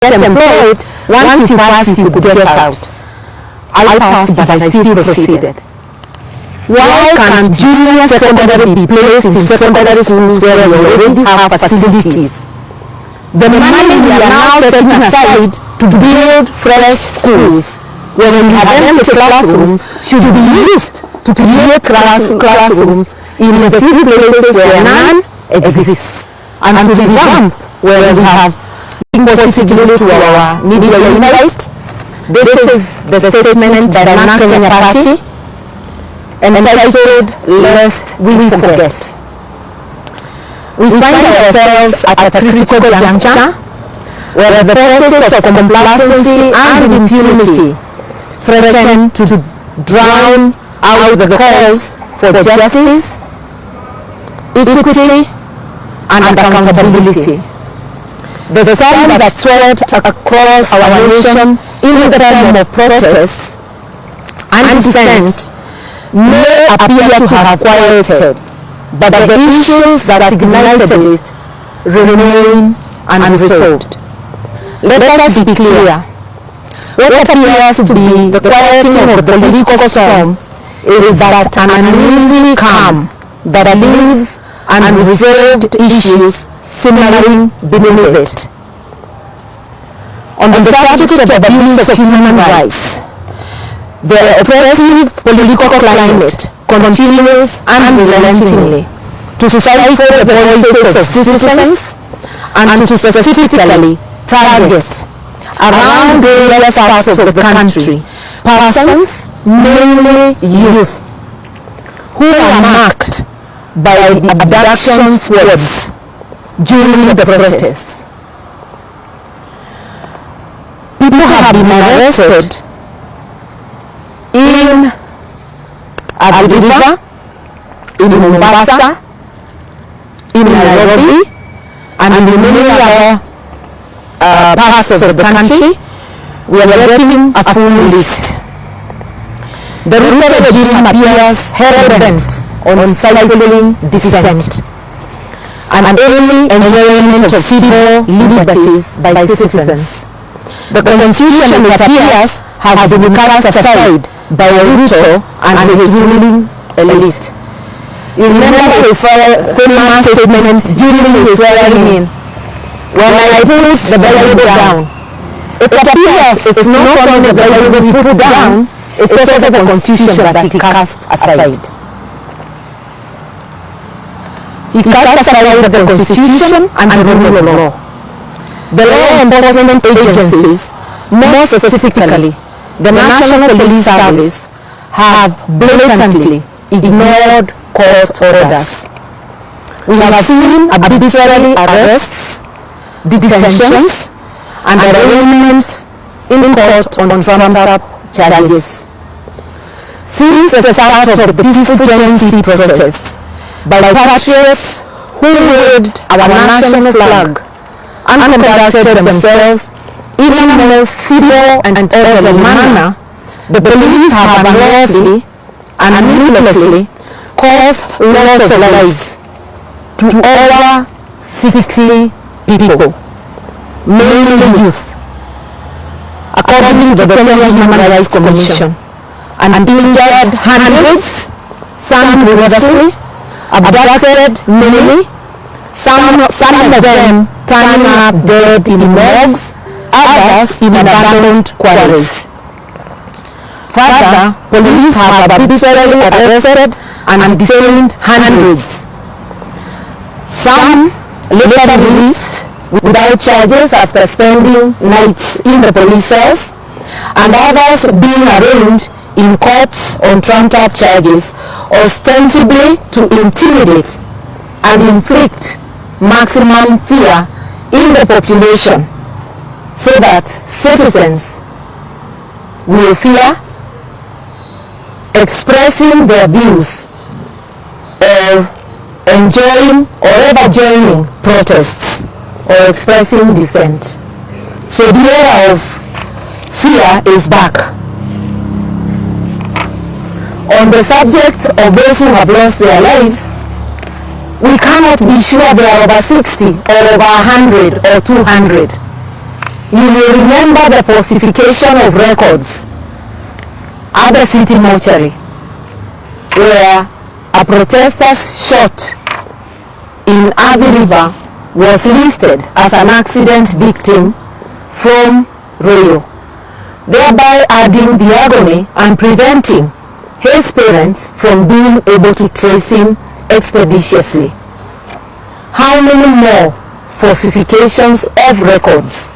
get employed. Once you pass, you could get out. I passed, but I still proceeded. Why can't junior secondary be placed in secondary schools where we already have facilities? The money we are now setting aside to build fresh schools when we have empty classrooms should be used to create classrooms in the few places where none exists, and to revamp where we have positively to our media unite. This is the statement by the Kenya Party entitled Lest We Forget. We find ourselves at a critical juncture where the process of complacency and impunity threaten to drown out the calls for justice, equity, and accountability. The storm that swept across our nation in the form of protests and dissent may appear to have quieted, but the issues that ignited it remain unresolved. Let us be clear. What appears to be the quieting of the political storm is that an uneasy calm that leaves unresolved issues simmering beneath it. On the subject of abuse of human rights, the oppressive political climate continues unrelentingly to stifle the voices of citizens and to specifically target around various parts of the country persons, mainly youth, who are marked by the abduction squads during the protests. People have been arrested in Abu Dhabi, in Mombasa, in Nairobi, and in many other parts of the country. We are getting a full list. The Ruto regime appears hell-bent on stifling dissent and any enjoyment of civil liberties by citizens. The constitution, it appears, has been cast aside by Ruto and his ruling elite. You remember his famous statement during his swearing in, "When I put the Bible down." It appears it's not only the Bible he put down, it's also the constitution that he cast aside. He cast aside the constitution and the rule of law. The law enforcement agencies, more specifically the National Police Service, have blatantly ignored court orders. We have seen arbitrary arrests, detentions, and arraignment in court on trumped-up charges. Since the start of the peaceful Gen Z protests by patriots who waved our national flag and conducted themselves in a more civil and orderly manner, the police have unlawfully and needlessly caused loss of lives to over 60 people, mainly youth, according to the Kenya Human Rights Commission, and injured hundreds, some grievously, abducted many, some of them turning up dead in morgues, others in abandoned quarries. Further, police have arbitrarily arrested and detained hundreds. Some later released without charges after spending nights in the police cells, and others being arraigned in courts on trumped-up charges, ostensibly to intimidate and inflict maximum fear in the population so that citizens will fear expressing their views or enjoying or ever joining protests or expressing dissent. So the era of fear is back. On the subject of those who have lost their lives, we cannot be sure they are over 60 or over 100 or 200. you will remember the falsification of records at the city mortuary, where a protester's shot in Athi River was listed as an accident victim from Ruto, thereby adding the agony and preventing his parents from being able to trace him expeditiously. How many more falsifications of records?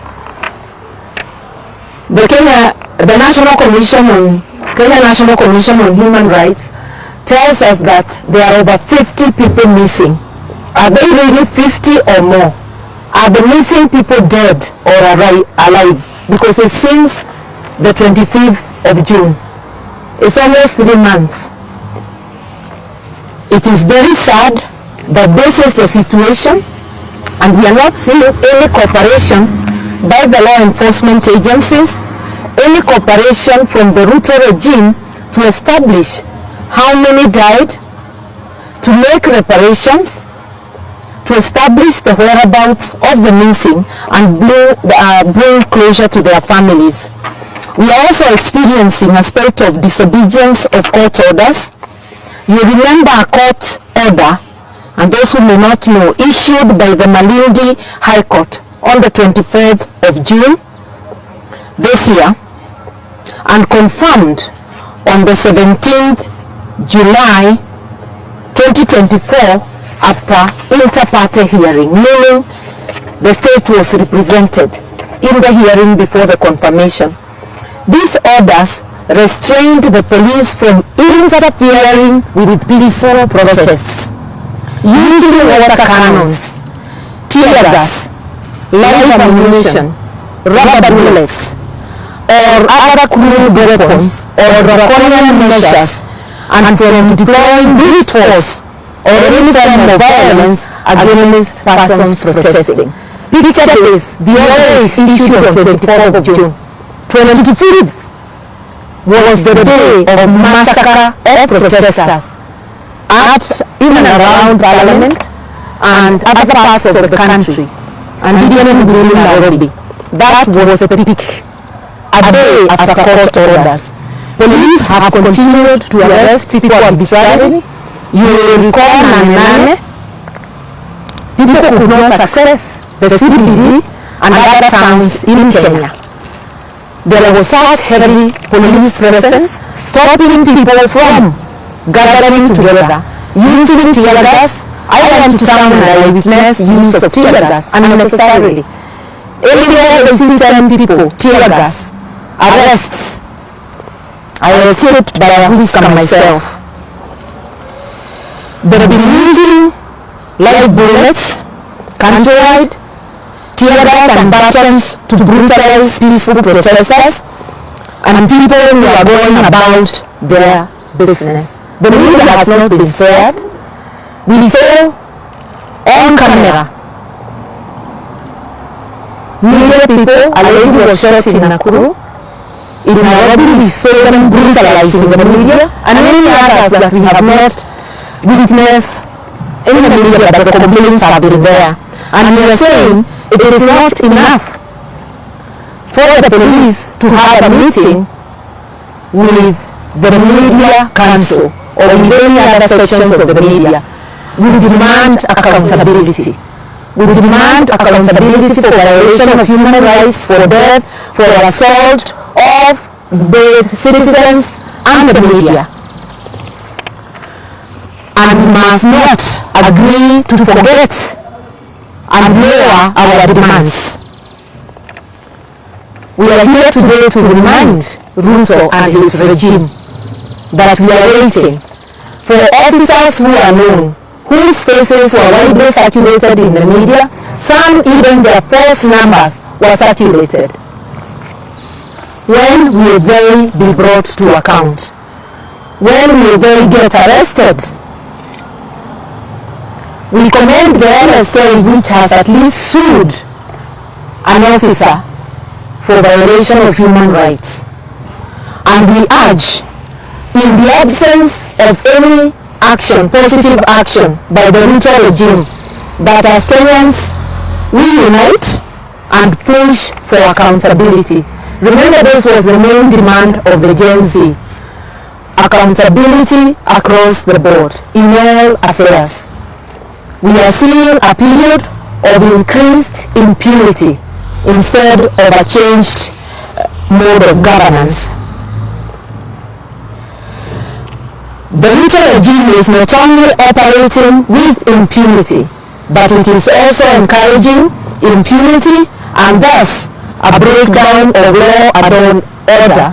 The Kenya National Commission on Human Rights tells us that there are over 50 people missing. Are they really 50 or more? Are the missing people dead or alive? Because it's since the 25th of June. It's almost 3 months. It is very sad that this is the situation, and we are not seeing any cooperation by the law enforcement agencies, any cooperation from the Ruto regime to establish how many died, to make reparations, to establish the whereabouts of the missing, and bring closure to their families. We are also experiencing a spate of disobedience of court orders. You remember a court order, and those who may not know, issued by the Malindi High Court on the 24th of June this year, and confirmed on the 17th July 2024 after inter-party hearing, meaning the state was represented in the hearing before the confirmation. These orders restrained the police from interfering with peaceful protests, using water cannons, tear gas, live ammunition, rubber bullets, or other crude weapons or draconian measures, and from deploying brute force or any form of violence against persons protesting. Picture this: the order is issued on 24th of June. 25th was the day of massacre of protesters at, in and around Parliament and other parts of the country, and even within Nairobi. That was the peak. A day after court orders, police have continued to arrest people arbitrarily. You will recall Nane, people could not access the CBD and other towns in Kenya. There was such heavy police presence, stopping people from gathering together, using tear gas. I went to town and I witnessed use of tear gas unnecessarily. Anywhere they see 10 people, tear gas, arrests. I was hit by a whisker myself. They have been using live bullets, country.White, tear gas and batons to brutalize peaceful protesters and people who are going about their business. The media has not been spared. We saw on camera media people, a lady was shot in Nakuru. In Nairobi, we saw them brutalizing the media, and many others that we have not witnessed in the media, but the complaints have been there. And we are saying it is not enough for the police to have a meeting with the media council or with any other sections of the media. We demand accountability. We demand accountability for violation of human rights, for death, for assault of both citizens and the media. And we must not agree to forget and lower our demands. We are here today to remind Ruto and his regime that we are waiting for officers who are known, whose faces were widely circulated in the media. Some even their false numbers were circulated. When will they be brought to account? When will they get arrested? We commend the NSA, which has at least sued an officer for violation of human rights. And we urge, in the absence of any action, positive action by the Ruto regime, that as Kenyans we unite and push for accountability. Remember, this was the main demand of the Gen Z. Accountability across the board in all affairs. We are seeing a period of increased impunity instead of a changed mode of governance. The Ruto regime is not only operating with impunity, but it is also encouraging impunity and thus a breakdown of law and order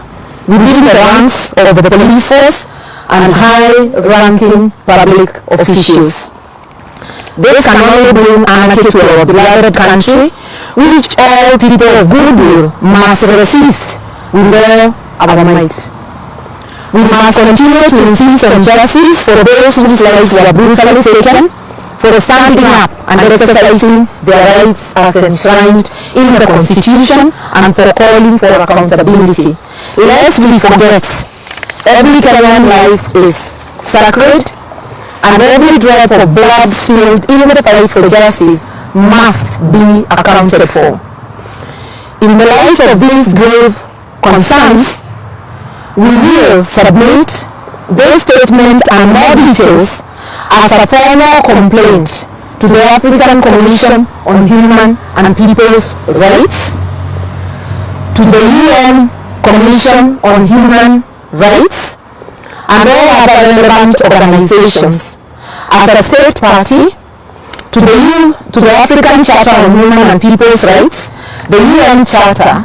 within the ranks of the police force and high-ranking public officials. This can only bring anarchy to our beloved country, which all people of goodwill must resist with all our might. We must continue to insist on justice for those whose lives were brutally taken, for standing up and exercising their rights as enshrined in the Constitution, and for calling for accountability. Lest we forget, every Kenyan life is sacred, and every drop of blood spilled in the fight for justice must be accounted for. In the light of these grave concerns, we will submit this statement and more details as a formal complaint to the African Commission on Human and People's Rights, to the UN Commission on Human Rights, and all other relevant organizations. As a state party, to the African Charter on Human and People's Rights, the UN Charter,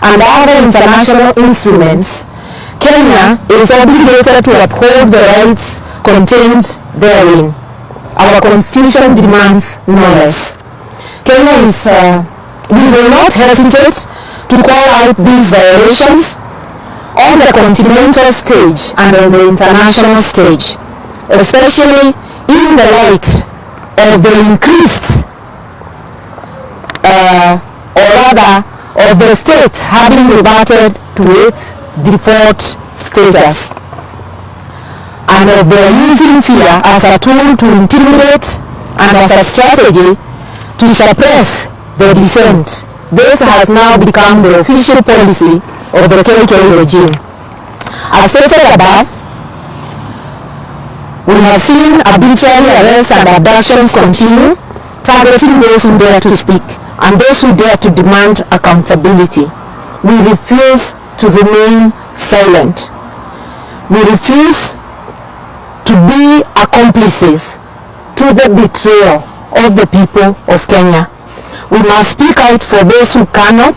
and other international instruments, Kenya is obligated to uphold the rights contained therein. Our Constitution demands no less. Kenya is, we will not hesitate to call out these violations on the continental stage and on the international stage, especially in the light of the increased, or rather, of the states having reverted to its default status, and of their using fear as a tool to intimidate and as a strategy to suppress the dissent. This has now become the official policy of the KK regime. As stated above, we have seen arbitrary arrests and abductions continue, targeting those who dare to speak and those who dare to demand accountability. We refuse to remain silent. We refuse to be accomplices to the betrayal of the people of Kenya. We must speak out for those who cannot,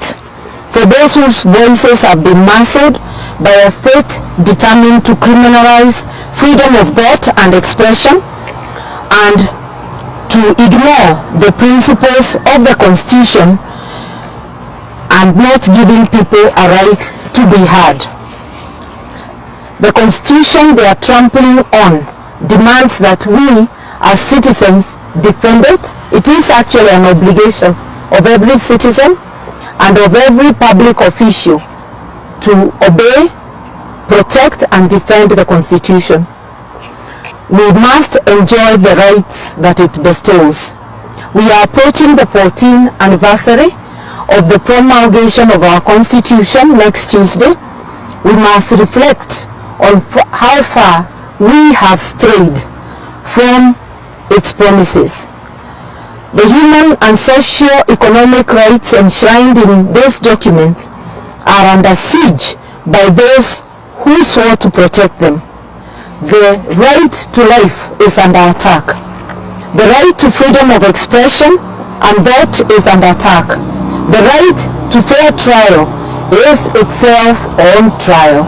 for those whose voices have been muzzled by a state determined to criminalize freedom of thought and expression, and to ignore the principles of the Constitution and not giving people a right to be heard. The Constitution they are trampling on demands that we as citizens defend it. It is actually an obligation of every citizen and of every public official to obey, protect and defend the Constitution. We must enjoy the rights that it bestows. We are approaching the 14th anniversary of the promulgation of our Constitution next Tuesday. We must reflect on how far we have strayed from its promises. The human and socio-economic rights enshrined in these documents are under siege by those who swore to protect them. The right to life is under attack. The right to freedom of expression and thought is under attack. The right to fair trial is itself on trial.